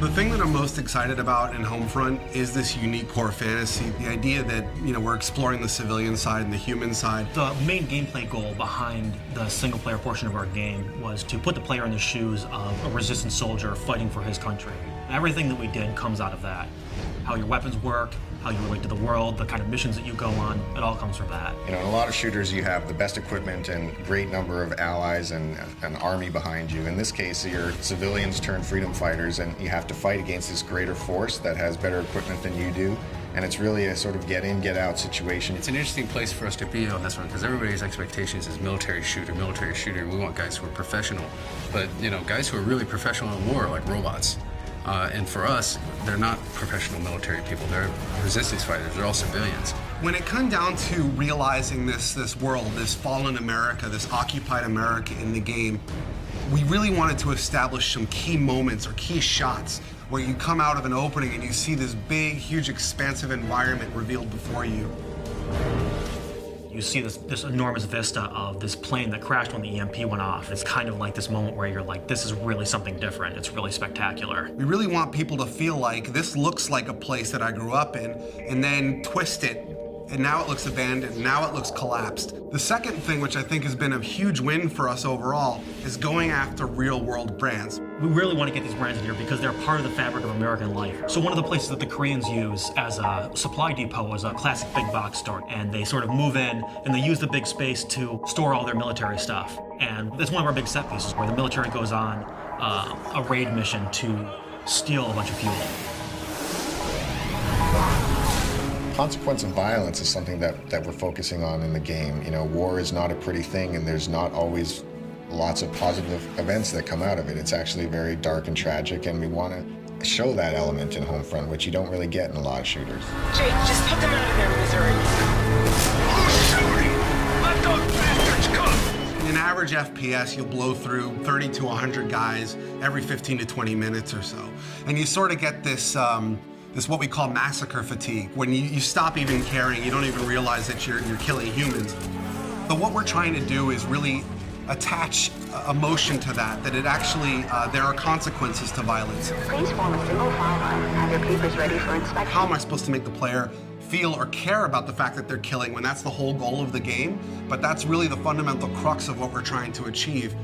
The thing that I'm most excited about in Homefront is this unique core fantasy. The idea that, we're exploring the civilian side and the human side. The main gameplay goal behind the single-player portion of our game was to put the player in the shoes of a resistance soldier fighting for his country. Everything that we did comes out of that. How your weapons work, how you relate to the world, the kind of missions that you go on, it all comes from that. In a lot of shooters, you have the best equipment and great number of allies and an army behind you. In this case, you're civilians turned freedom fighters, and you have to fight against this greater force that has better equipment than you do. And it's really a sort of get in, get out situation. It's an interesting place for us to be on this one because everybody's expectations is military shooter. We want guys who are professional, but guys who are really professional in war are like robots. And for us, they're not professional military people. They're resistance fighters. They're all civilians. When it come down to realizing this world, this fallen America, this occupied America in the game, we really wanted to establish some key moments or key shots where you come out of an opening and you see this big, huge, expansive environment revealed before you. You see this enormous vista of this plane that crashed when the EMP went off. It's kind of like this moment where you're like, this is really something different. It's really spectacular. We really want people to feel like this looks like a place that I grew up in, and then twist it, and now it looks abandoned, now it looks collapsed. The second thing, which I think has been a huge win for us overall, is going after real-world brands. We really want to get these brands in here because they're part of the fabric of American life. So one of the places that the Koreans use as a supply depot is a classic big box store. And they sort of move in and they use the big space to store all their military stuff. And that's one of our big set pieces where the military goes on a raid mission to steal a bunch of fuel. Consequence of violence is something that we're focusing on in the game. War is not a pretty thing, and there's not always lots of positive events that come out of it. It's actually very dark and tragic, and we want to show that element in Homefront, which you don't really get in a lot of shooters. Jake, just put them out of their misery. Who's shooting? Let those bastards come! In average FPS, you'll blow through 30 to 100 guys every 15 to 20 minutes or so. And you sort of get this what we call massacre fatigue. When you stop even caring, you don't even realize that you're killing humans. But what we're trying to do is really attach emotion to that it actually, there are consequences to violence. Please form a single file and have your papers ready for inspection. How am I supposed to make the player feel or care about the fact that they're killing when that's the whole goal of the game? But that's really the fundamental crux of what we're trying to achieve.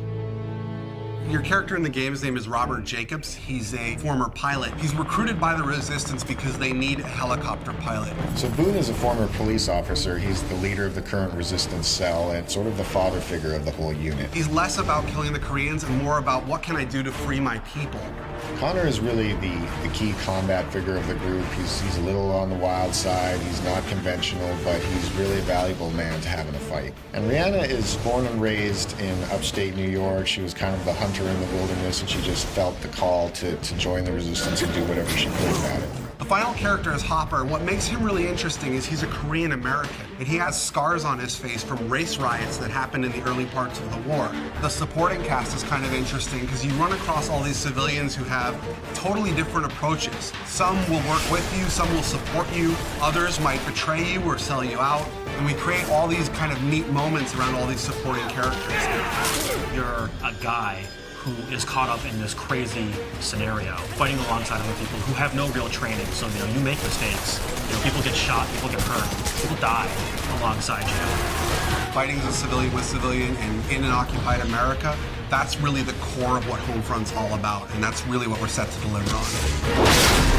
Your character in the game's name is Robert Jacobs. He's a former pilot. He's recruited by the Resistance because they need a helicopter pilot. So Boone is a former police officer. He's the leader of the current Resistance cell and sort of the father figure of the whole unit. He's less about killing the Koreans and more about what can I do to free my people. Connor is really the key combat figure of the group. He's a little on the wild side. He's not conventional, but he's really a valuable man to have in a fight. And Rihanna is born and raised in upstate New York. She was kind of the hunter in the wilderness, and she just felt the call to join the Resistance and do whatever she could about it. The final character is Hopper, and what makes him really interesting is he's a Korean American, and he has scars on his face from race riots that happened in the early parts of the war. The supporting cast is kind of interesting because you run across all these civilians who have totally different approaches. Some will work with you, some will support you, others might betray you or sell you out, and we create all these kind of neat moments around all these supporting characters. You're a guy who is caught up in this crazy scenario, fighting alongside other people who have no real training. So, you make mistakes. People get shot, people get hurt, people die alongside you. Fighting as a civilian with civilian and in an occupied America, that's really the core of what Homefront's all about, and that's really what we're set to deliver on.